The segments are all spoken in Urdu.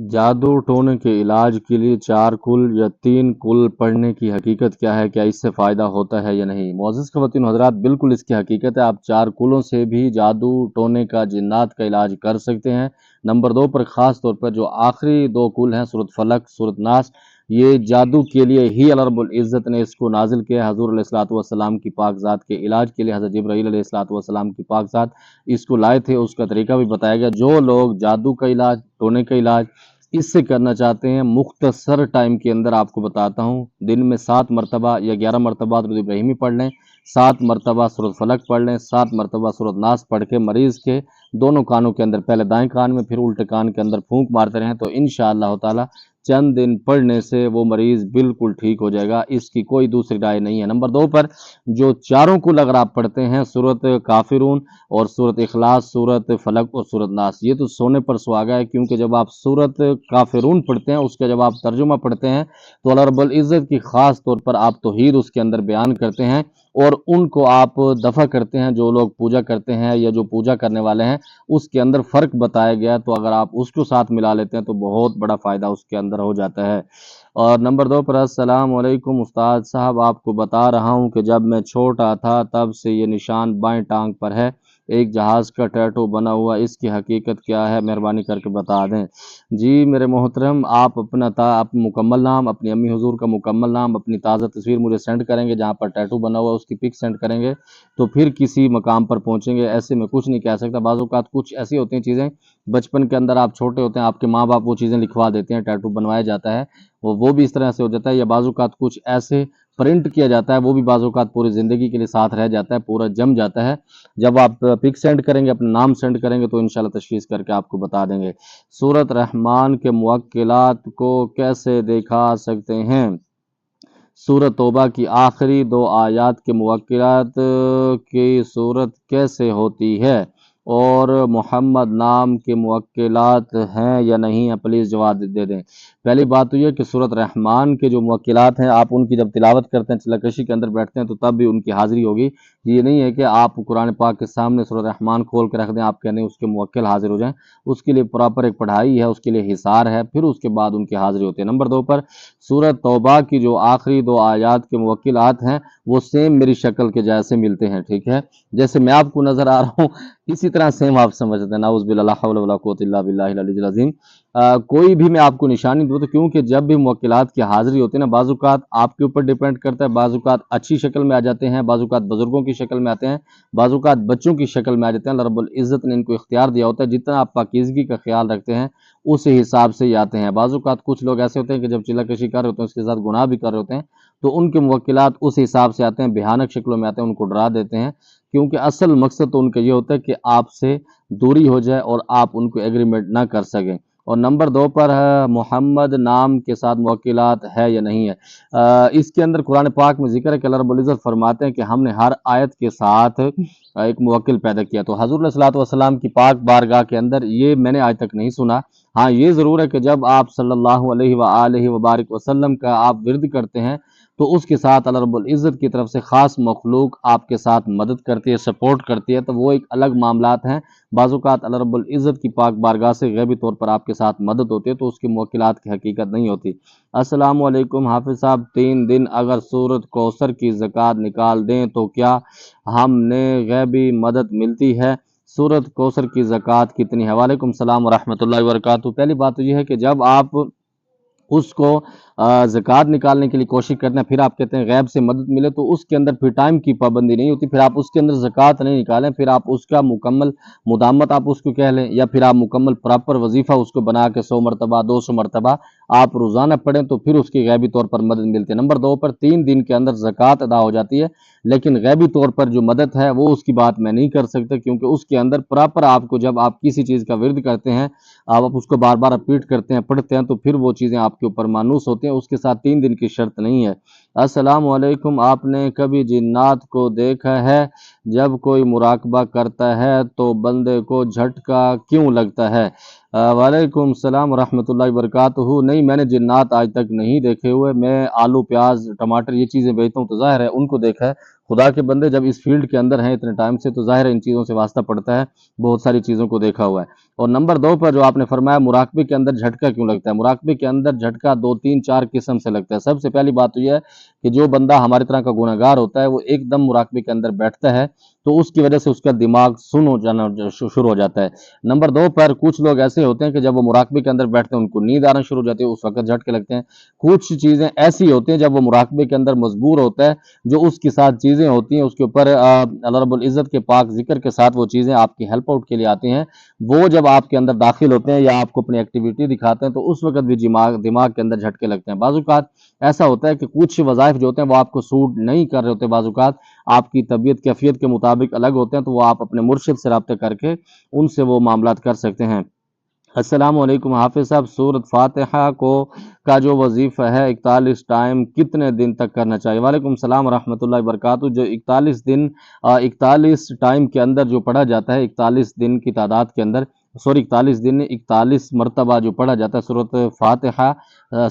جادو ٹونے کے علاج کے لیے 4 کل یا 3 کل پڑھنے کی حقیقت کیا ہے؟ کیا اس سے فائدہ ہوتا ہے یا نہیں؟ معزز خواتین و حضرات، بالکل اس کی حقیقت ہے۔ آپ 4 کلوں سے بھی جادو ٹونے کا، جنات کا علاج کر سکتے ہیں۔ نمبر 2 پر خاص طور پر جو آخری 2 کل ہیں، سورۃ فلق، سورۃ ناس، یہ جادو کے لیے ہی اللہ رب العزت نے اس کو نازل کیا۔ حضور علیہ الصلوۃ والسلام کی پاک ذات کے علاج کے لیے حضرت جبرائیل علیہ الصلوۃ والسلام کی پاک ذات اس کو لائے تھے۔ اس کا طریقہ بھی بتایا گیا۔ جو لوگ جادو کا علاج، ٹونے کا علاج اس سے کرنا چاہتے ہیں، مختصر ٹائم کے اندر آپ کو بتاتا ہوں، دن میں 7 مرتبہ یا 11 مرتبہ درود ابراہیمی پڑھ لیں، 7 مرتبہ سورۃ فلق پڑھ لیں، 7 مرتبہ سورۃ ناس پڑھ کے مریض کے دونوں کانوں کے اندر، پہلے دائیں کان میں پھر الٹے کان کے اندر پھونک مارتے رہیں، تو انشاءاللہ تعالی چند دن پڑھنے سے وہ مریض بالکل ٹھیک ہو جائے گا۔ اس کی کوئی دوسری رائے نہیں ہے۔ نمبر 2 پر جو چاروں کل اگر آپ پڑھتے ہیں، سورۃ کافرون اور سورۃ اخلاص، سورۃ فلق اور سورۃ ناس، یہ تو سونے پر سہاگا ہے، کیونکہ جب آپ سورۃ کافرون پڑھتے ہیں، اس کا جب آپ ترجمہ پڑھتے ہیں تو اللہ رب العزت کی خاص طور پر آپ توحید اس کے اندر بیان کرتے ہیں اور ان کو آپ دفع کرتے ہیں۔ جو لوگ پوجا کرتے ہیں یا جو پوجا کرنے والے ہیں، اس کے اندر فرق بتایا گیا، تو اگر آپ اس کو ساتھ ملا لیتے ہیں تو بہت بڑا فائدہ اس کے اندر ہو جاتا ہے۔ اور نمبر 2 پر السلام علیکم استاد صاحب، آپ کو بتا رہا ہوں کہ جب میں چھوٹا تھا تب سے یہ نشان بائیں ٹانگ پر ہے، ایک جہاز کا ٹیٹو بنا ہوا، اس کی حقیقت کیا ہے؟ مہربانی کر کے بتا دیں۔ جی میرے محترم، آپ اپنا مکمل نام، اپنی امی حضور کا مکمل نام، اپنی تازہ تصویر مجھے سینڈ کریں گے، جہاں پر ٹیٹو بنا ہوا اس کی پک سینڈ کریں گے تو پھر کسی مقام پر پہنچیں گے۔ ایسے میں کچھ نہیں کہہ سکتا، بعض اوقات کچھ ایسی ہوتی ہیں چیزیں، بچپن کے اندر آپ چھوٹے ہوتے ہیں، آپ کے ماں باپ وہ چیزیں لکھوا دیتے ہیں، ٹیٹو بنوایا جاتا ہے، وہ بھی اس طرح سے ہو جاتا ہے، یا بعض اوقات کچھ ایسے پرنٹ کیا جاتا ہے، وہ بھی بعض اوقات پوری زندگی کے لیے ساتھ رہ جاتا ہے، پورا جم جاتا ہے۔ جب آپ پک سینڈ کریں گے، اپنا نام سینڈ کریں گے تو انشاءاللہ تشخیص کر کے آپ کو بتا دیں گے۔ سورۃ رحمان کے موکلات کو کیسے دکھا سکتے ہیں؟ سورۃ توبہ کی آخری 2 آیات کے موکلات کی صورت کیسے ہوتی ہے؟ اور محمد نام کے موکلات ہیں یا نہیں ہیں؟ پلیز جواب دے دیں۔ پہلی بات تو یہ کہ سورۃ رحمان کے جو موکلات ہیں، آپ ان کی جب تلاوت کرتے ہیں، چلکشی کے اندر بیٹھتے ہیں، تو تب بھی ان کی حاضری ہوگی۔ یہ نہیں ہے کہ آپ قرآن پاک کے سامنے سورۃ رحمان کھول کے رکھ دیں، آپ کہنے اس کے موکل حاضر ہو جائیں۔ اس کے لیے پراپر ایک پڑھائی ہے، اس کے لیے حصار ہے، پھر اس کے بعد ان کی حاضری ہوتی ہے۔ نمبر 2 پر سورۃ توبہ کی جو آخری 2 آیات کے موکلات ہیں، وہ سیم میری شکل کے جیسے ملتے ہیں، ٹھیک ہے؟ جیسے میں آپ کو نظر آ رہا ہوں اسی طرح سیم آپ سمجھتے ہیں۔ نعوذ باللہ، لا حول ولا قوۃ الا باللہ العلی العظیم۔ کوئی بھی میں آپ کو نشانی دوں تو، کیونکہ جب بھی موکلات کی حاضری ہوتی ہے نا، بعض اوقات آپ کے اوپر ڈیپینڈ کرتا ہے، بعض اوقات اچھی شکل میں آ جاتے ہیں، بعض اوقات بزرگوں کی شکل میں آتے ہیں، بعض اوقات بچوں کی شکل میں آ جاتے ہیں۔ اللہ رب العزت نے ان کو اختیار دیا ہوتا ہے، جتنا آپ پاکیزگی کا خیال رکھتے ہیں اس حساب سے ہی آتے ہیں۔ بعض اوقات کچھ لوگ ایسے ہوتے ہیں کہ جب چلہ کشی کر رہے ہوتے ہیں، اس کے ساتھ گناہ بھی کر رہے ہوتے ہیں، تو ان کے موکلات اس حساب سے آتے ہیں، بھیانک شکلوں میں آتے ہیں، ان کو ڈرا دیتے ہیں، کیونکہ اصل مقصد تو ان کا یہ ہوتا ہے کہ آپ سے دوری ہو جائے اور آپ ان کو ایگریمنٹ نہ کر سکیں۔ اور نمبر 2 پر ہے محمد نام کے ساتھ موکلات ہے یا نہیں ہے؟ اس کے اندر قرآن پاک میں ذکر ہے کہ اللہ رب العزت فرماتے ہیں کہ ہم نے ہر آیت کے ساتھ ایک موکل پیدا کیا۔ تو حضور علیہ الصلوۃ والسلام کی پاک بارگاہ کے اندر یہ میں نے آج تک نہیں سنا۔ ہاں یہ ضرور ہے کہ جب آپ صلی اللہ علیہ وآلہ وبارک وسلم کا آپ ورد کرتے ہیں تو اس کے ساتھ اللہ رب العزت کی طرف سے خاص مخلوق آپ کے ساتھ مدد کرتی ہے، سپورٹ کرتی ہے، تو وہ ایک الگ معاملات ہیں۔ بعض اوقات اللہ رب العزت کی پاک بارگاہ سے غیبی طور پر آپ کے ساتھ مدد ہوتی ہے، تو اس کی موکلات کی حقیقت نہیں ہوتی۔ السلام علیکم حافظ صاحب، 3 دن اگر سورۃ کوثر کی زکوٰۃ نکال دیں تو کیا ہم نے غیبی مدد ملتی ہے؟ سورۃ کوثر کی زکوٰۃ کتنی ہے؟ وعلیکم السلام ورحمۃ اللہ وبرکاتہ۔ پہلی بات تو یہ ہے کہ جب آپ اس کو زکوٰۃ نکالنے کے لیے کوشش کرتے ہیں، پھر آپ کہتے ہیں غیب سے مدد ملے، تو اس کے اندر پھر ٹائم کی پابندی نہیں ہوتی، پھر آپ اس کے اندر زکوٰۃ نہیں نکالیں، پھر آپ اس کا مکمل مدامت آپ اس کو کہہ لیں، یا پھر آپ مکمل پراپر وظیفہ اس کو بنا کے 100 مرتبہ 200 مرتبہ آپ روزانہ پڑھیں، تو پھر اس کی غیبی طور پر مدد ملتی ہے۔ نمبر 2 پر 3 دن کے اندر زکوٰۃ ادا ہو جاتی ہے، لیکن غیبی طور پر جو مدد ہے وہ اس کی بات میں نہیں کر سکتا، کیونکہ اس کے اندر پراپر آپ کو جب آپ کسی چیز کا ورد کرتے ہیں، آپ اس کو بار بار ریپیٹ کرتے ہیں، پڑھتے ہیں، تو پھر وہ چیزیں آپ کے اوپر مانوس ہوتی ہیں، اس کے ساتھ 3 دن کی شرط نہیں ہے۔ السلام علیکم، آپ نے کبھی جنات کو دیکھا ہے؟ جب کوئی مراقبہ کرتا ہے تو بندے کو جھٹکا کیوں لگتا ہے؟ وعلیکم السلام ورحمۃ اللہ وبرکاتہ۔ نہیں، میں نے جنات آج تک نہیں دیکھے ہوئے، میں آلو پیاز ٹماٹر یہ چیزیں بیچتا ہوں تو ظاہر ہے ان کو دیکھا ہے، خدا کے بندے جب اس فیلڈ کے اندر ہیں اتنے ٹائم سے تو ظاہر ہے ان چیزوں سے واسطہ پڑتا ہے، بہت ساری چیزوں کو دیکھا ہوا ہے۔ اور نمبر 2 پر جو آپ نے فرمایا مراقبے کے اندر جھٹکا کیوں لگتا ہے؟ مراقبے کے اندر جھٹکا 2 3 4 قسم سے لگتا ہے۔ سب سے پہلی بات تو یہ ہے کہ جو بندہ ہماری طرح کا گناہ گار ہوتا ہے وہ ایک دم مراقبے کے اندر بیٹھتا ہے تو اس کی وجہ سے اس کا دماغ سن ہو جانا شروع ہو جاتا ہے۔ نمبر 2 پر کچھ لوگ ایسے ہوتے ہیں کہ جب وہ مراقبے کے اندر بیٹھتے ہیں ان کو نیند آنا شروع ہو جاتی ہے، اس وقت جھٹکے لگتے ہیں۔ کچھ چیزیں ایسی ہوتی ہیں جب وہ مراقبے کے اندر مجبور ہوتا ہے، جو اس کے ساتھ چیزیں ہوتی ہیں اس کے اوپر اللہ رب العزت کے پاک ذکر کے ساتھ وہ چیزیں آپ کی ہیلپ آؤٹ کے لیے آتی ہیں، وہ جب آپ کے اندر داخل ہوتے ہیں یا آپ کو اپنی ایکٹیویٹی دکھاتے ہیں تو اس وقت بھی دماغ کے اندر جھٹکے لگتے ہیں۔ بعض اوقات ایسا ہوتا ہے کہ کچھ وظائف جو ہوتے ہیں وہ آپ کو سوٹ نہیں کر رہے ہوتے، بعض اوقات آپ کی طبیعت کیفیت کے مطابق الگ ہوتے ہیں تو وہ آپ اپنے مرشد سے رابطہ کر کے ان سے وہ معاملات کر سکتے ہیں۔ السلام علیکم حافظ صاحب، سورۃ فاتحہ کا جو وظیفہ ہے 41 ٹائم کتنے دن تک کرنا چاہیے؟ وعلیکم السلام ورحمۃ اللہ وبرکاتہ۔ جو 41 ٹائم کے اندر جو پڑھا جاتا ہے 41 دن کی تعداد کے اندر 41 دن 41 مرتبہ جو پڑھا جاتا ہے سورۃ فاتحہ،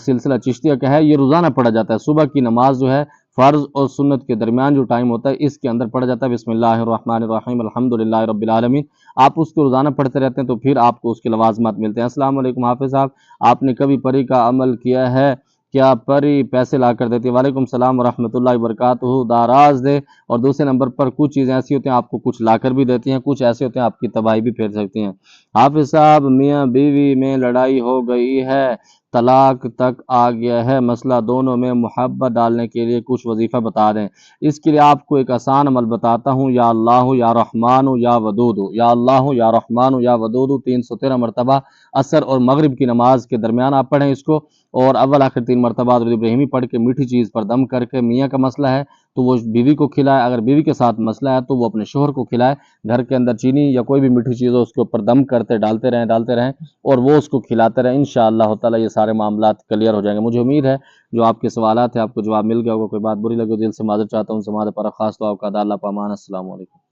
سلسلہ چشتیہ کا ہے، یہ روزانہ پڑھا جاتا ہے۔ صبح کی نماز جو ہے فرض اور سنت کے درمیان جو ٹائم ہوتا ہے اس کے اندر پڑھا جاتا ہے بسم اللہ الرحمن الرحیم الحمدللہ رب العالمین۔ آپ اس کو روزانہ پڑھتے رہتے ہیں تو پھر آپ کو اس کے لوازمات ملتے ہیں۔ السلام علیکم حافظ صاحب، آپ نے کبھی پری کا عمل کیا ہے؟ کیا پری پیسے لا کر دیتی ہے؟ وعلیکم السلام ورحمۃ اللہ وبرکاتہ۔ داراز دے۔ اور دوسرے نمبر پر کچھ چیزیں ایسی ہوتی ہیں آپ کو کچھ لا کر بھی دیتی ہیں، کچھ ایسے ہوتے ہیں آپ کی تباہی بھی پھیر سکتی ہیں۔ حافظ صاحب، میاں بیوی میں لڑائی ہو گئی ہے، طلاق تک آ گیا ہے، مسئلہ دونوں میں محبت ڈالنے کے لیے کچھ وظیفہ بتا دیں۔ اس کے لیے آپ کو ایک آسان عمل بتاتا ہوں، یا اللہ یا رحمان یا ودود، یا اللہ یا رحمان یا ودود 313 مرتبہ عصر اور مغرب کی نماز کے درمیان آپ پڑھیں اس کو، اور اول آخر 3 مرتبہ درود ابراہیمی پڑھ کے میٹھی چیز پر دم کر کے میاں کا مسئلہ ہے تو وہ بیوی کو کھلائے، اگر بیوی کے ساتھ مسئلہ ہے تو وہ اپنے شوہر کو کھلائے۔ گھر کے اندر چینی یا کوئی بھی میٹھی چیز ہو اس کے اوپر دم کرتے ڈالتے رہیں اور وہ اس کو کھلاتے رہیں، انشاءاللہ تعالی یہ سارے معاملات کلیئر ہو جائیں گے۔ مجھے امید ہے جو آپ کے سوالات ہیں آپ کو جواب مل گیا ہوگا۔ کوئی بات بری لگے دل سے معذرت چاہتا ہوں، سے ہمارے پر خاص دعا کا اللہ پامان۔ السلام علیکم۔